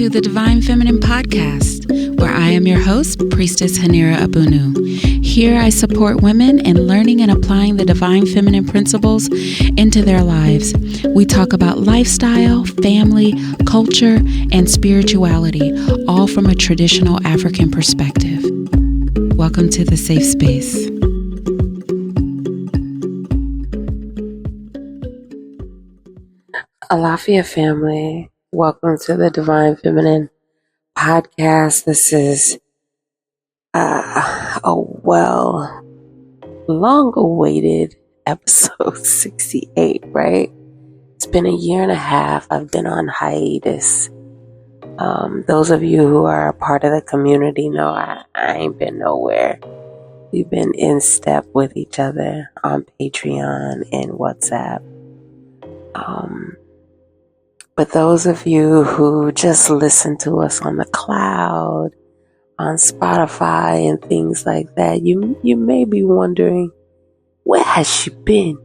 to the Divine Feminine Podcast, where I am your host, Priestess Haneera Abounu. Here I support women in learning and applying the Divine Feminine principles into their lives. We talk about lifestyle, family, culture, and spirituality, all from a traditional African perspective. Welcome to the safe space. Alafia family, welcome to the Divine Feminine Podcast. This is a long-awaited episode 68, right? It's been a year and a half. I've been on hiatus. Those of you who are a part of the community know I ain't been nowhere. We've been in step with each other on Patreon and WhatsApp. But those of you who just listen to us on the cloud, on Spotify and things like that, you may be wondering, where has she been?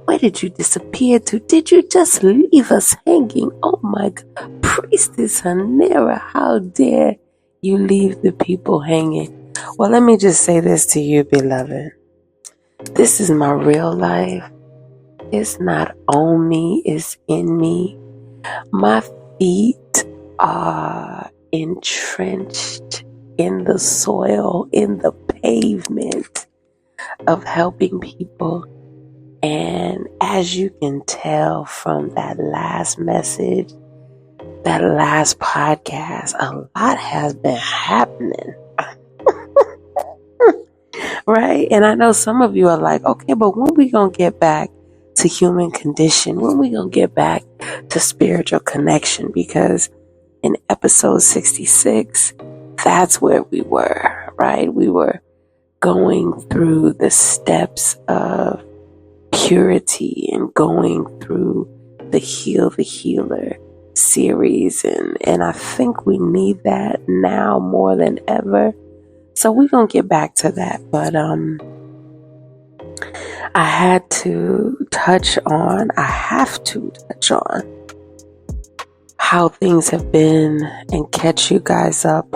Where did you disappear to? Did you just leave us hanging? Oh my God, Priestess Haneera, how dare you leave the people hanging? Well, let me just say this to you, beloved. This is my real life. It's not on me, it's in me. My feet are entrenched in the soil, in the pavement of helping people. And as you can tell from that last message, that last podcast, a lot has been happening. Right? And I know some of you are like, okay, but when we gonna get back to human condition? When we gonna get back to spiritual connection? Because in episode 66, that's where we were, right? We were going through the steps of purity and going through the Heal the Healer series. And I think we need that now more than ever. So we're going to get back to that. But I have to touch on how things have been and catch you guys up.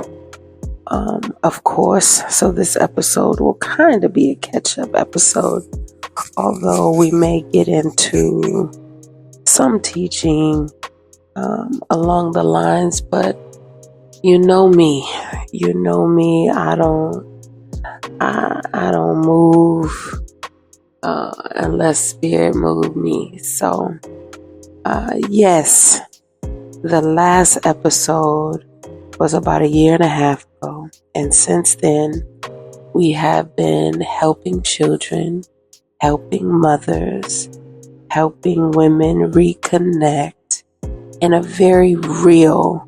Of course, so this episode will kind of be a catch-up episode, although we may get into some teaching along the lines, but you know me, I don't move unless spirit move me. So yes, the last episode was about a year and a half ago, and since then we have been helping children, helping mothers, helping women reconnect in a very real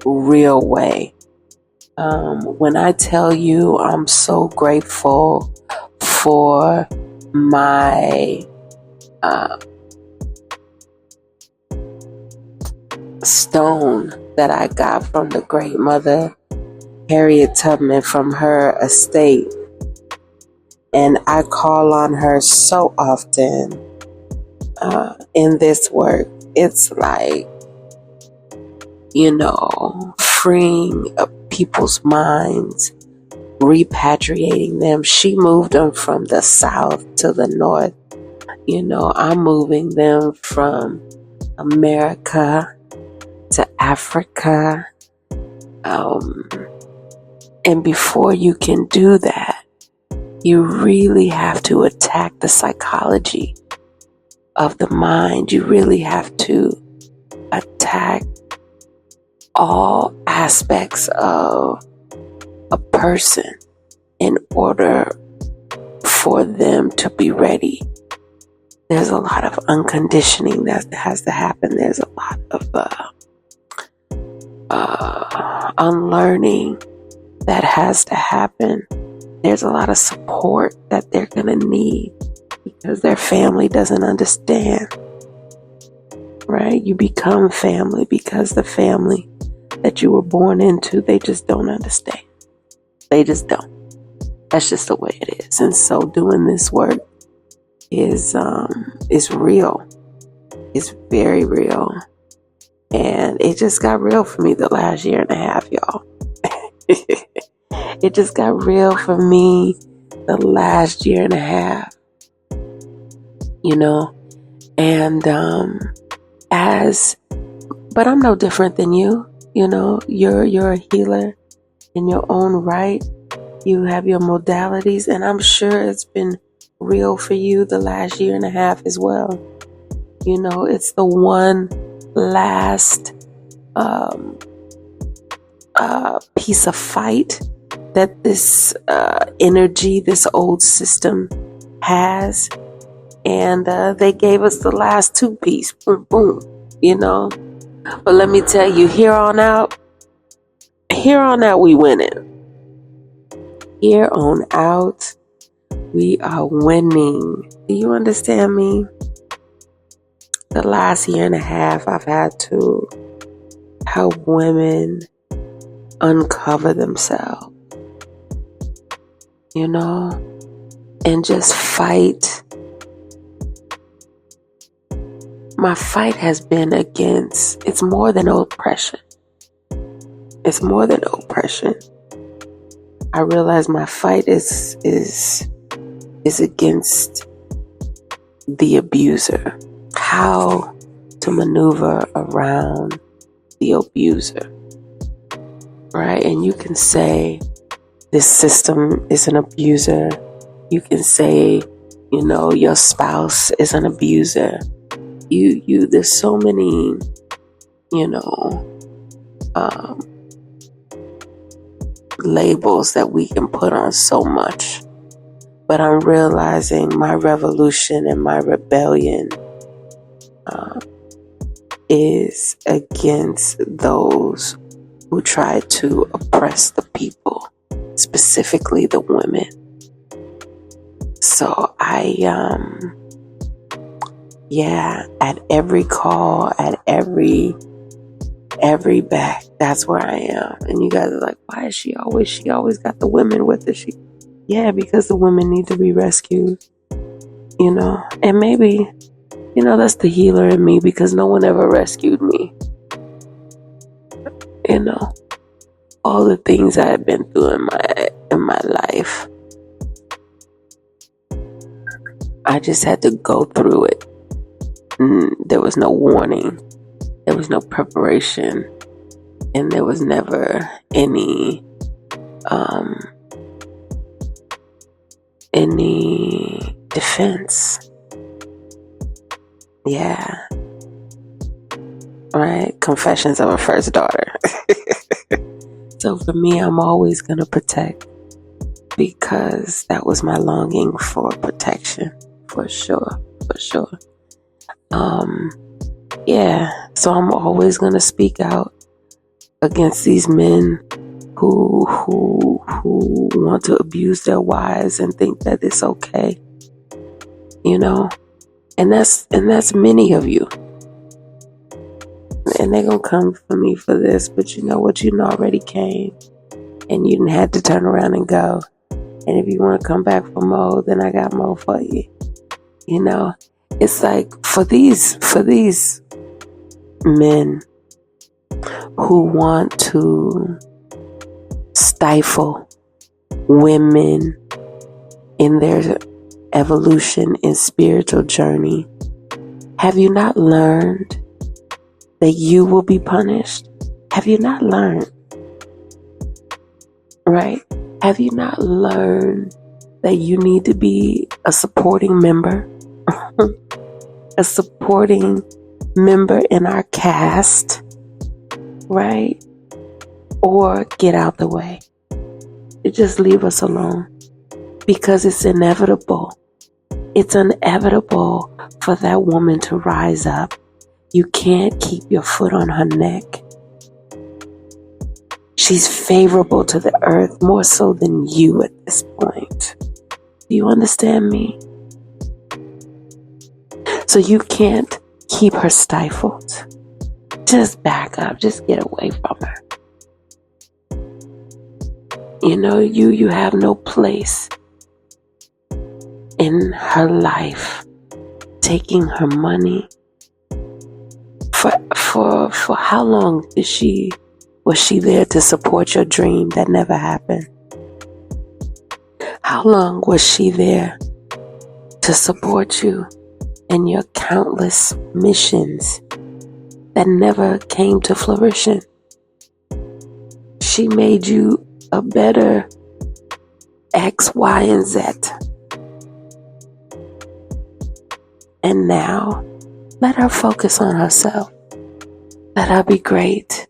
way. When I tell you I'm so grateful for my stone that I got from the great mother Harriet Tubman from her estate, and I call on her so often in this work, it's like, freeing people's minds, repatriating them. She moved them from the south to the north. I'm moving them from America to Africa. And before you can do that, you really have to attack the psychology of the mind. You really have to attack all aspects of a person in order for them to be ready. There's a lot of unconditioning that has to happen. There's a lot of unlearning that has to happen. There's a lot of support that they're going to need because their family doesn't understand, right? You become family because the family that you were born into, they just don't understand. They just don't. That's just the way it is. And so doing this work is real. It's very real. And it just got real for me the last year and a half, y'all. It just got real for me the last year and a half, you know. And but I'm no different than you, you know. You're a healer in your own right. You have your modalities, and I'm sure it's been real for you the last year and a half as well. You know, it's the one last piece of fight that this energy, this old system has. And they gave us the last two piece. Boom, boom, you know. But let me tell you, here on out, we winning. Here on out, we are winning. Do you understand me? The last year and a half, I've had to help women uncover themselves, you know, and just fight. My fight has been against, it's more than oppression. It's more than oppression. I realize my fight is against the abuser. How to maneuver around the abuser, right? And you can say this system is an abuser. You can say, you know, your spouse is an abuser. There's so many, you know, labels that we can put on so much. But I'm realizing my revolution and my rebellion is against those who try to oppress the people, specifically the women. So at every call, at every back, that's where I am. And you guys are like, why is she always got the women with her? Yeah, because the women need to be rescued, you know. And maybe, you know, that's the healer in me, because no one ever rescued me. You know, all the things I've been through in my life, I just had to go through it. There was no warning. There was no preparation. And there was never any defense. Yeah. Right? Confessions of a first daughter. So for me, I'm always going to protect, because that was my longing for protection. For sure. Yeah. So I'm always going to speak out against these men who want to abuse their wives and think that it's okay. You know? And that's many of you. And they're going to come for me for this, but you know what? You already came, and you didn't have to turn around and go. And if you want to come back for more, then I got more for you. You know, it's like for these men who want to stifle women in their evolution and spiritual journey, have you not learned that you will be punished? Have you not learned? Right? Have you not learned that you need to be a supporting member? A supporting member in our cast, right? Or get out the way. Just leave us alone, because it's inevitable. It's inevitable for that woman to rise up. You can't keep your foot on her neck. She's favorable to the earth more so than you at this point. Do you understand me? So you can't keep her stifled. Just back up. Just get away from her. You know, you have no place in her life, taking her money. For how long was she there to support your dream that never happened? How long was she there to support you in your countless missions that never came to fruition? She made you a better X, Y, and Z. And now, let her focus on herself. Let her be great.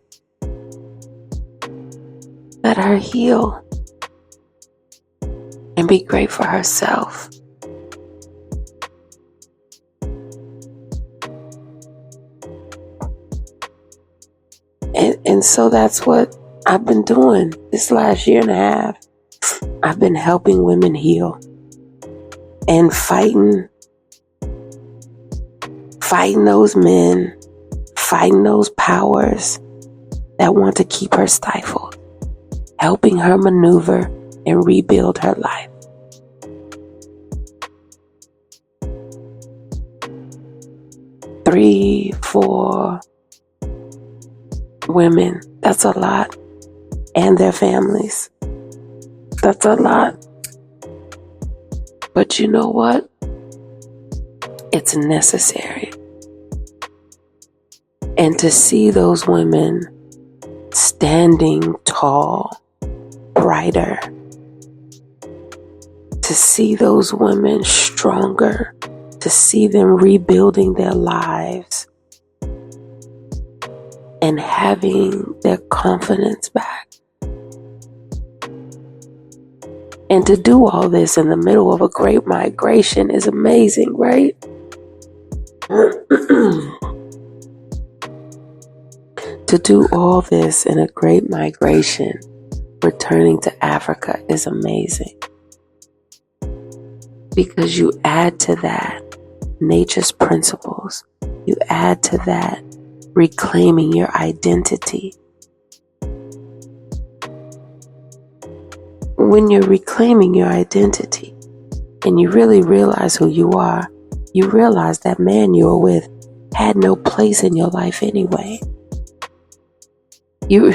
Let her heal and be great for herself. And so that's what I've been doing this last year and a half. I've been helping women heal and fighting those men, fighting those powers that want to keep her stifled, helping her maneuver and rebuild her life. Three, 4 women, that's a lot. And their families. That's a lot. But you know what? It's necessary. And to see those women standing tall, brighter, to see those women stronger, to see them rebuilding their lives and having their confidence back. And to do all this in the middle of a great migration is amazing, right? To do all this in a great migration, returning to Africa is amazing. Because you add to that nature's principles. You add to that reclaiming your identity. When you're reclaiming your identity and you really realize who you are, you realize that man you were with had no place in your life anyway. You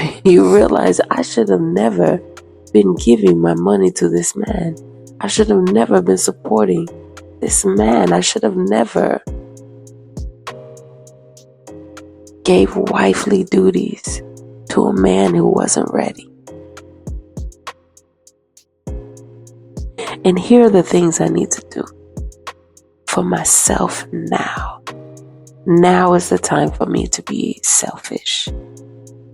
realize, I should have never been giving my money to this man. I should have never been supporting this man. I should have never gave wifely duties to a man who wasn't ready. And here are the things I need to do for myself now. Now is the time for me to be selfish.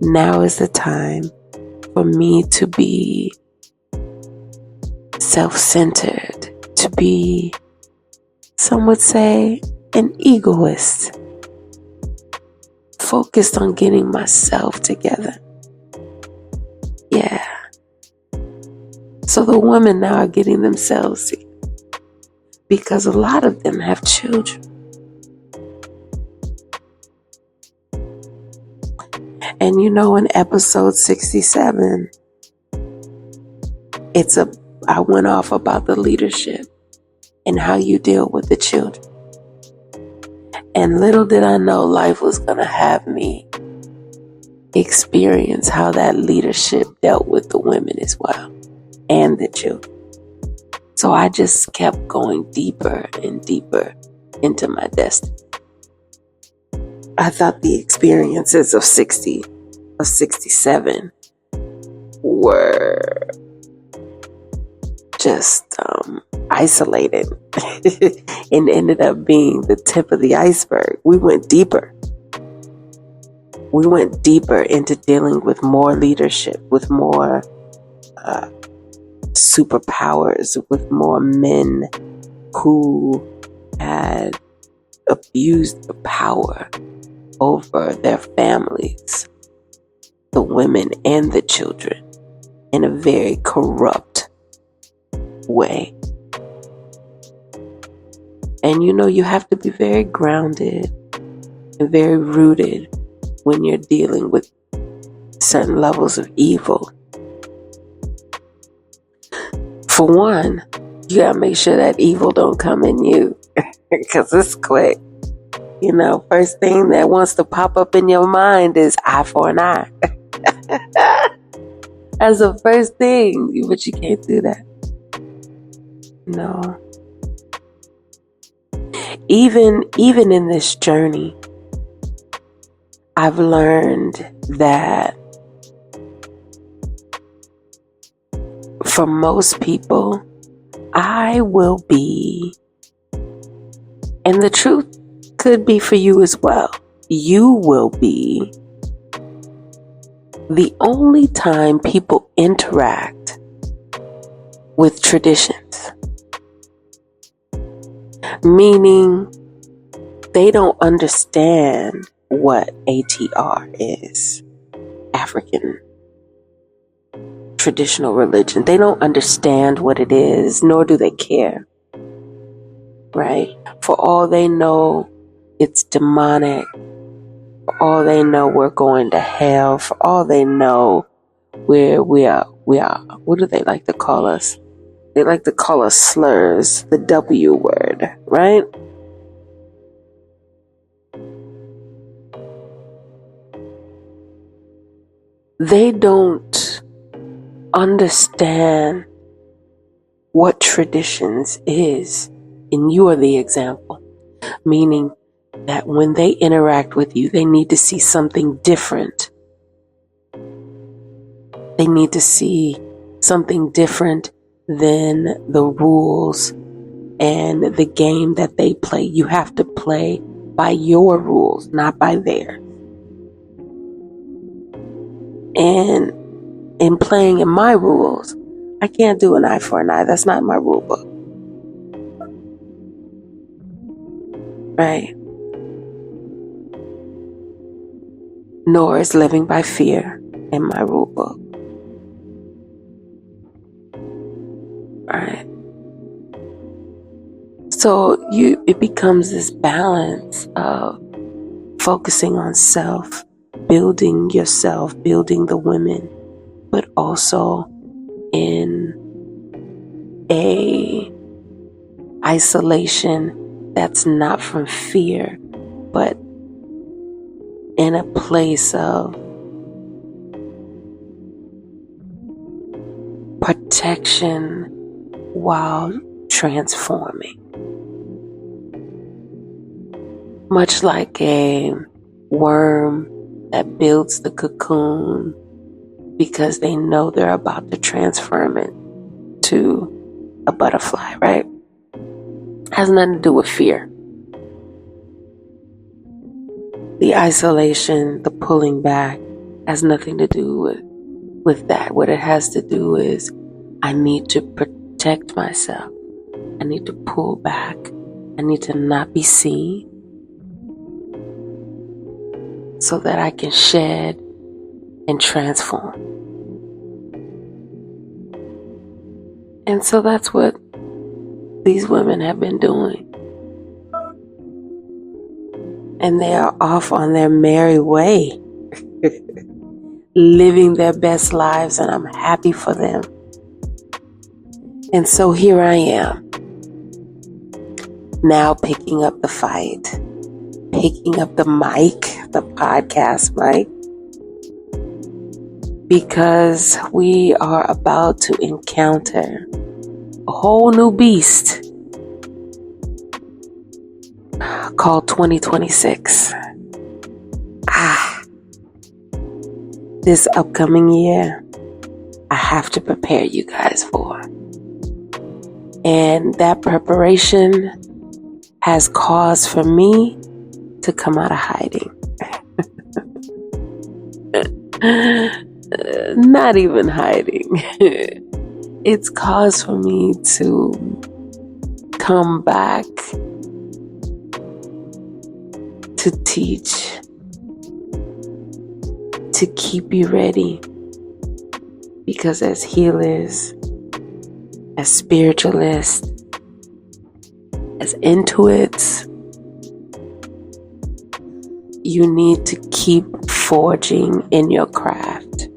Now is the time for me to be self-centered, to be, some would say, an egoist, focused on getting myself together. Yeah. So the women now are getting themselves together because a lot of them have children. And you know, in episode 67, I went off about the leadership and how you deal with the children. And little did I know life was going to have me experience how that leadership dealt with the women as well and the children. So I just kept going deeper and deeper into my destiny. I thought the experiences of 67 were just isolated and ended up being the tip of the iceberg. We went deeper. We went deeper into dealing with more leadership, with more superpowers, with more men who had abused the power over their families, the women and the children, in a very corrupt way. And you know, you have to be very grounded and very rooted when you're dealing with certain levels of evil. For one, you gotta make sure that evil don't come in you because it's quick. First thing that wants to pop up in your mind is eye for an eye. That's the first thing, but you can't do that. No. Even in this journey, I've learned that for most people, I will be, and the truth could be for you as well, you will be the only time people interact with traditions. Meaning they don't understand what ATR is, African traditional religion. They don't understand what it is, nor do they care. Right? For all they know, it's demonic. For all they know, we're going to hell. For all they know, we are. What do they like to call us? They like to call us slurs, the W word, right? They don't understand what traditions is, and you are the example. Meaning that when they interact with you, they need to see something different. They need to see something different than the rules and the game that they play. You have to play by your rules, not by theirs. And in playing in my rules, I can't do an eye for an eye. That's not my rule book. Right? Nor is living by fear in my rule book. Right? So it becomes this balance of focusing on self, building yourself, building the women, but also in a isolation that's not from fear, but in a place of protection while transforming. Much like a worm that builds the cocoon because they know they're about to transform it to a butterfly, right? Has nothing to do with fear. The isolation, the pulling back has nothing to do with that. What it has to do is I need to protect myself. I need to pull back. I need to not be seen so that I can shed and transform. And so that's what these women have been doing. And they are off on their merry way, living their best lives, and I'm happy for them. And so here I am, now picking up the fight, picking up the mic, the podcast mic, because we are about to encounter a whole new beast called 2026. This upcoming year, I have to prepare you guys for. And that preparation has caused for me to come out of hiding. Not even hiding. It's cause for me to come back to teach, to keep you ready. Because as healers, as spiritualists, as intuits, you need to keep forging in your craft.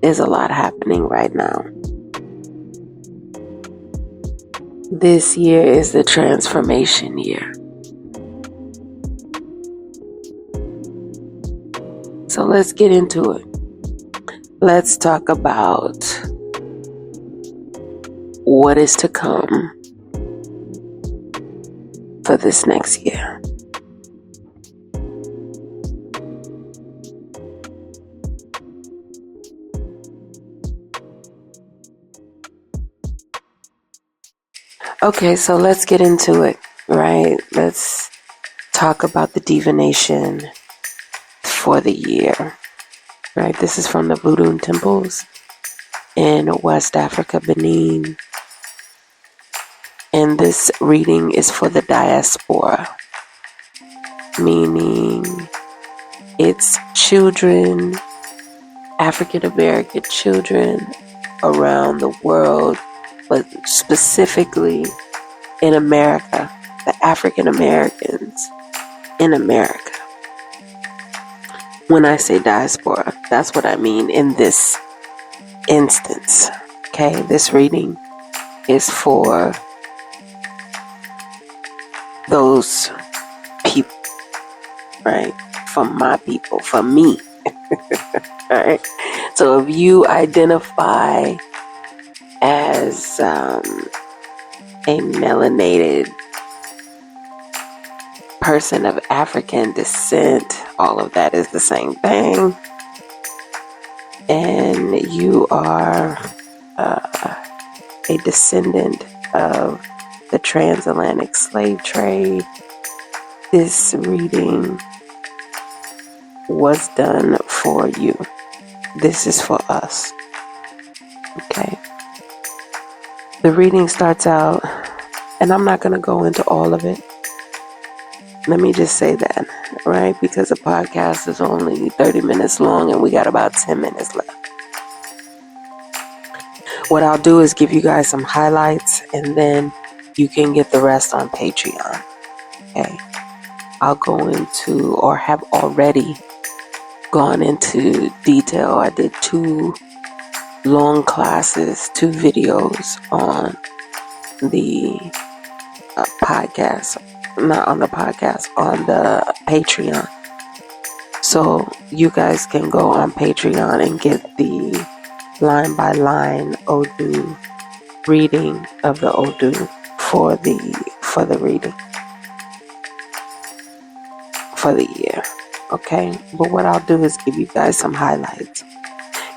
There's a lot happening right now. This year is the transformation year. So let's get into it. Let's talk about what is to come for this next year. Okay, so let's get into it, right? Let's talk about the divination for the year, right? This is from the Voodoo temples in West Africa, Benin. And this reading is for the diaspora, meaning it's children, African American children around the world, but specifically in America, the African Americans in America. When I say diaspora, that's what I mean in this instance. Okay, this reading is for those people, right? From my people, from me. Alright. So if you identify as a melanated person of African descent, all of that is the same thing. And you are a descendant of the transatlantic slave trade, this reading was done for you. This is for us. Okay. The reading starts out, and I'm not going to go into all of it. Let me just say that, right? Because the podcast is only 30 minutes long and we got about 10 minutes left. What I'll do is give you guys some highlights and then you can get the rest on Patreon. Okay. I'll go into, or have already gone into detail. I did 2 long classes, 2 videos on the podcast. Not on the podcast, on the Patreon. So you guys can go on Patreon and get the line by line Odu reading of the Odu for the reading for the year. Okay, but what I'll do is give you guys some highlights,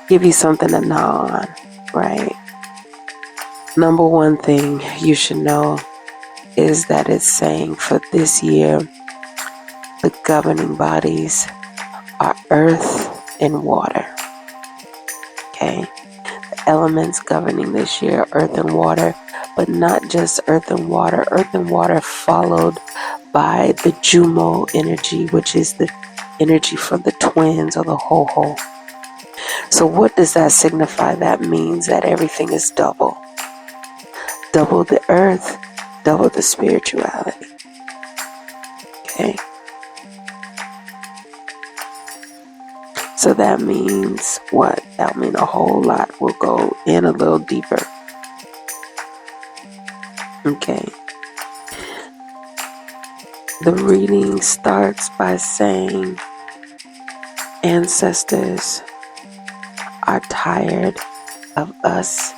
give you something to gnaw on, right? Number one thing you should know is that it's saying for this year, the governing bodies are earth and water. Okay, the elements governing this year, earth and water, but not just earth and water followed by the Jumo energy, which is the energy from the twins or the ho-ho. So what does that signify? That means that everything is double. Double the earth, double the spirituality. Okay. So that means what? That means a whole lot will go in a little deeper. Okay. The reading starts by saying ancestors are tired of us.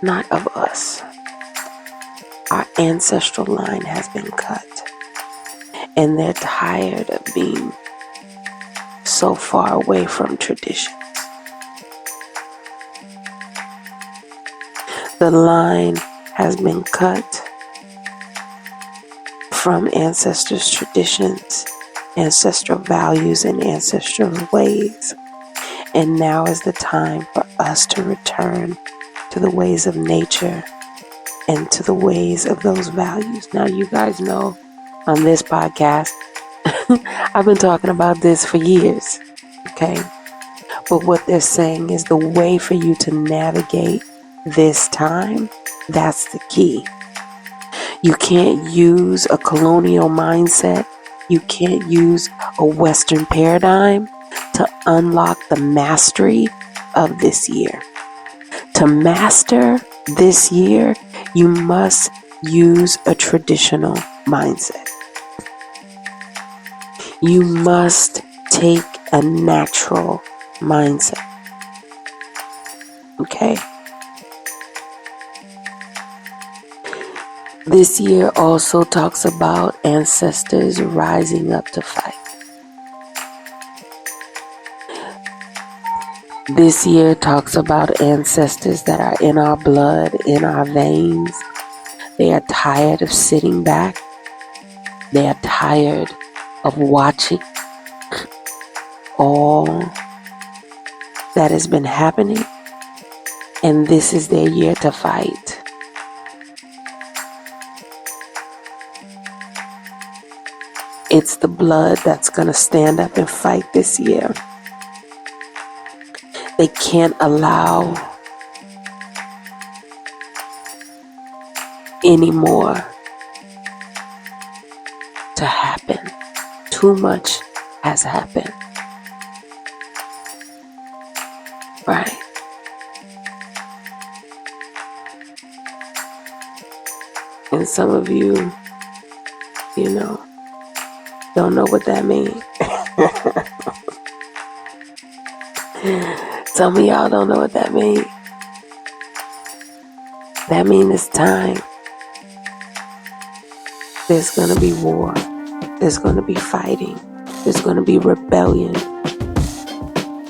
Not of us. Our ancestral line has been cut. And they're tired of being so far away from traditions. The line has been cut from ancestors' traditions, ancestral values, and ancestral ways. And now is the time for us to return to the ways of nature and to the ways of those values. Now, you guys know on this podcast, I've been talking about this for years, okay? But what they're saying is the way for you to navigate this time, that's the key. You can't use a colonial mindset. You can't use a Western paradigm to unlock the mastery of this year. To master This year, you must use a traditional mindset. You must take a natural mindset. Okay? This year also talks about ancestors rising up to fight. This year talks about ancestors that are in our blood, in our veins. They are tired of sitting back. They are tired of watching all that has been happening. And this is their year to fight. It's the blood that's going to stand up and fight this year. They can't allow any more to happen. Too much has happened. Right? And some of you, don't know what that means. Some of y'all don't know what that means. That means it's time. There's going to be war. There's going to be fighting. There's going to be rebellion.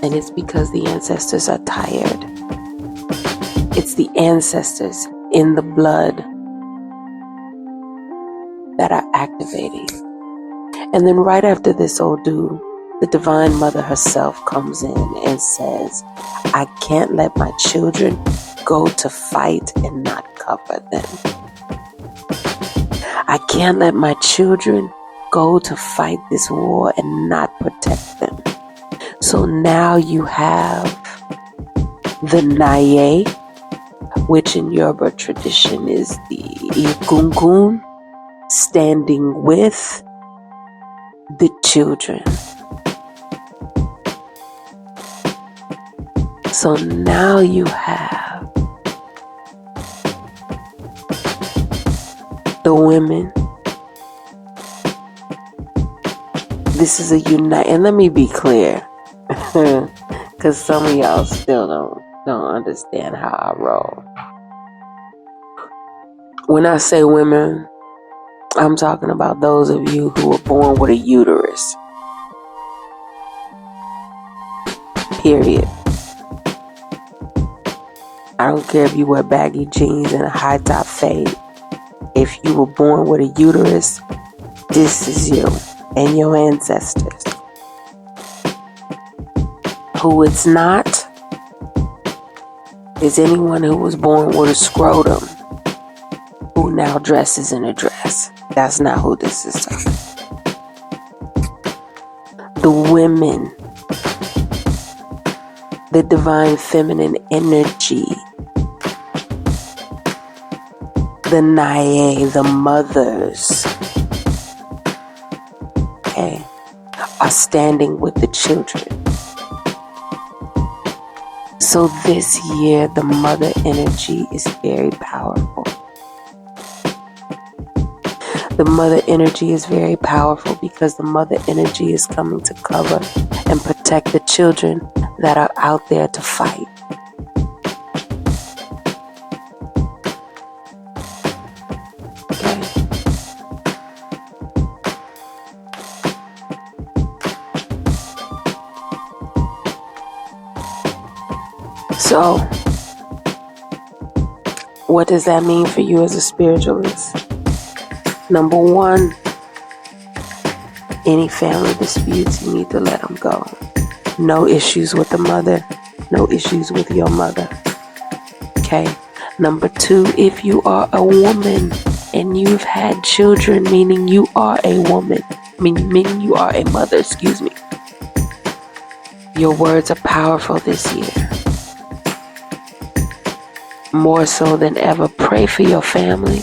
And it's because the ancestors are tired. It's the ancestors in the blood that are activating. And then right after this old dude, the Divine Mother herself comes in and says, I can't let my children go to fight and not cover them. I can't let my children go to fight this war and not protect them. So now you have the Naye, which in Yoruba tradition is the Igungun, standing with the children. So now you have the women. This is a unite, and let me be clear, because some of y'all still don't understand how I roll. When I say women, I'm talking about those of you who were born with a uterus. Period. I don't care if you wear baggy jeans and a high top fade. If you were born with a uterus, this is you and your ancestors. Who it's not is anyone who was born with a scrotum who now dresses in a dress. That's not who this is talking. The women, the divine feminine energy, the Naye, the mothers, okay, are standing with the children. So this year, the mother energy is very powerful. The mother energy is very powerful because the mother energy is coming to cover and protect the children that are out there to fight. Okay. So, what does that mean for you as a spiritualist? Number one, any family disputes, you need to let them go. No issues with the mother. No issues with your mother. Okay. Number two, if you are a woman and you've had children, meaning you are a woman, meaning you are a mother, excuse me. Your words are powerful this year. More so than ever, pray for your family.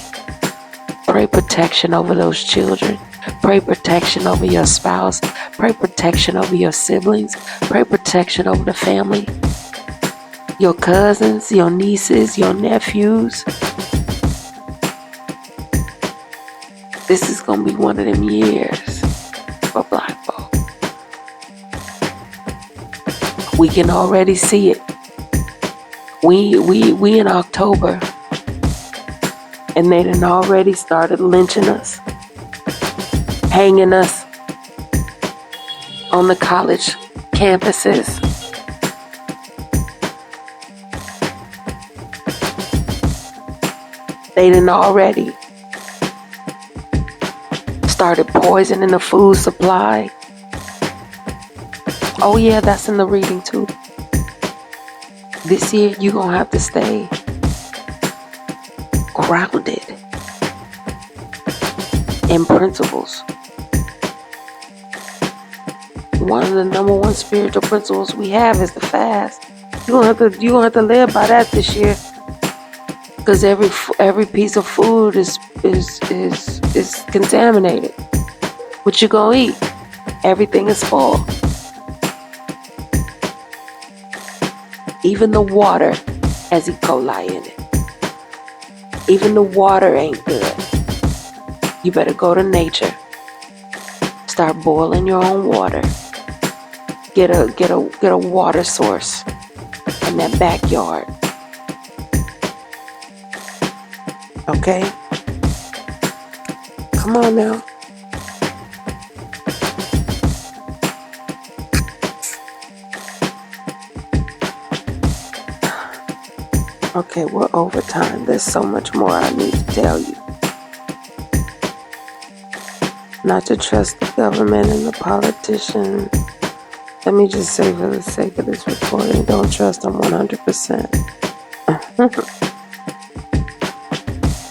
Pray protection over those children. Pray protection over your spouse. Pray protection over your siblings. Pray protection over the family. your cousins, your nieces, your nephews. This is going to be one of them years for Black folk. We can already see it. We in October, and they done already started lynching us, hanging us on the college campuses. They done already started poisoning the food supply. Oh yeah, that's in the reading too. This year you're gonna have to stay grounded in principles. One of the number one spiritual principles we have is the fast. You're gonna have to live by that this year, because every piece of food is contaminated. What you gonna eat? Everything is full. Even the water has E. coli in it. Even the water ain't good. You better go to nature. Start boiling your own water. Get a water source in that backyard. Okay? Come on now. Okay, we're over time. There's so much more I need to tell you. Not to trust the government and the politicians. Let me just say, for the sake of this recording, don't trust them 100%.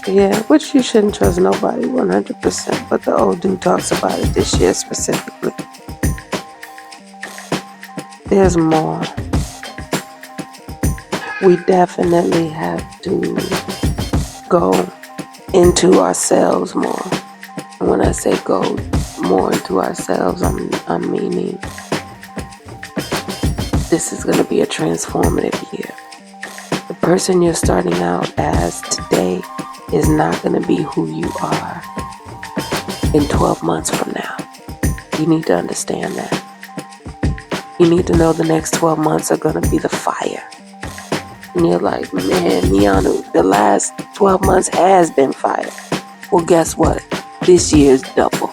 Yeah, which you shouldn't trust nobody 100%, but the old dude talks about it this year specifically. There's more. We definitely have to go into ourselves more. And when I say go more into ourselves, I'm meaning this is going to be a transformative year. The person you're starting out as today is not going to be who you are in 12 months from now. You need to understand that. You need to know the next 12 months are going to be the fire. And you're like, man, Mianu, the last 12 months has been fire. Well, guess what? This year's double.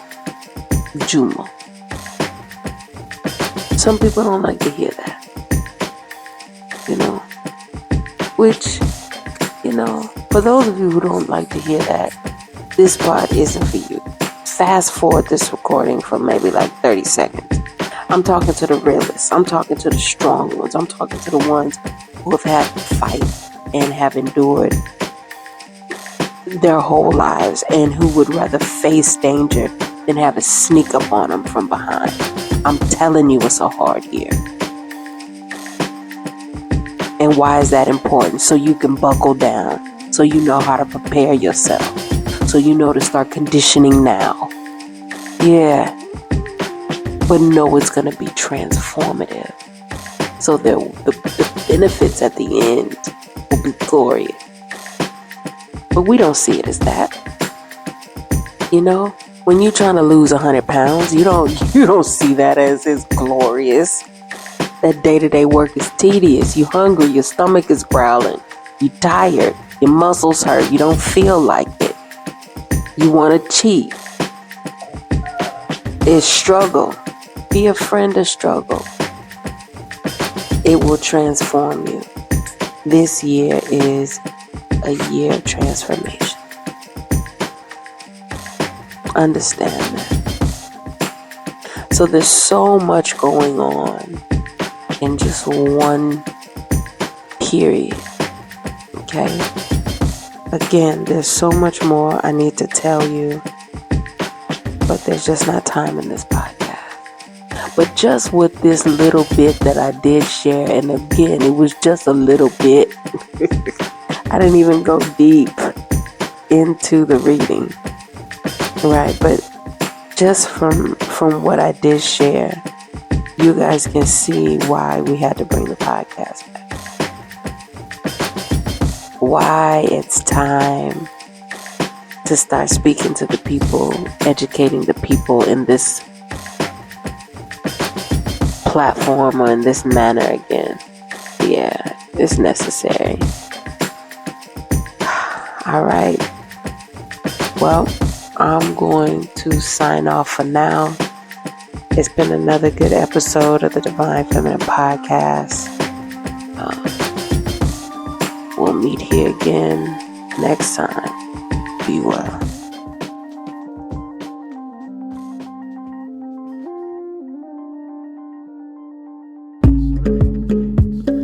Juma. Some people don't like to hear that. You know? Which, you know, for those of you who don't like to hear that, this part isn't for you. Fast forward this recording for maybe like 30 seconds. I'm talking to the realists. I'm talking to the strong ones. I'm talking to the ones who have had to fight and have endured their whole lives and who would rather face danger than have it sneak up on them from behind. I'm telling you, it's a hard year. And why is that important? So you can buckle down. So you know how to prepare yourself. So you know to start conditioning now. Yeah. But know it's going to be transformative. So the benefits at the end will be glorious. But we don't see it as that. You know, when you're trying to lose 100 pounds, you don't see that as glorious. That day-to-day work is tedious. You're hungry, your stomach is growling, you're tired, your muscles hurt, you don't feel like it. You want to cheat. It's struggle. Be a friend of struggle. It will transform you. This year is a year of transformation. Understand that. So there's so much going on in just one period. Okay? Again, there's so much more I need to tell you, but there's just not time in this podcast. But just with this little bit that I did share, and again, it was just a little bit. I didn't even go deep into the reading, right? But just from what I did share, you guys can see why we had to bring the podcast back. why it's time to start speaking to the people, educating the people in this platform or in this manner again. Yeah, it's necessary. All right. Well, I'm going to sign off for now. It's been another good episode of the Divine Feminine Podcast. We'll meet here again next time. Be well.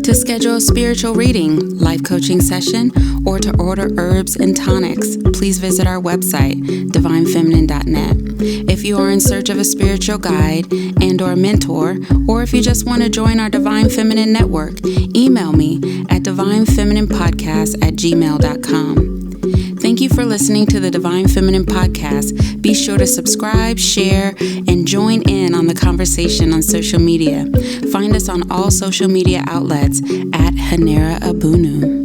To schedule a spiritual reading, life coaching session, or to order herbs and tonics, please visit our website, divinefeminine.net. If you are in search of a spiritual guide and or a mentor, or if you just want to join our Divine Feminine network, email me at divinefeminine.podcast@gmail.com. Thank you for listening to the Divine Feminine Podcast. Be sure to subscribe, share, and join in on the conversation on social media. Find us on all social media outlets at Haneera Abounu.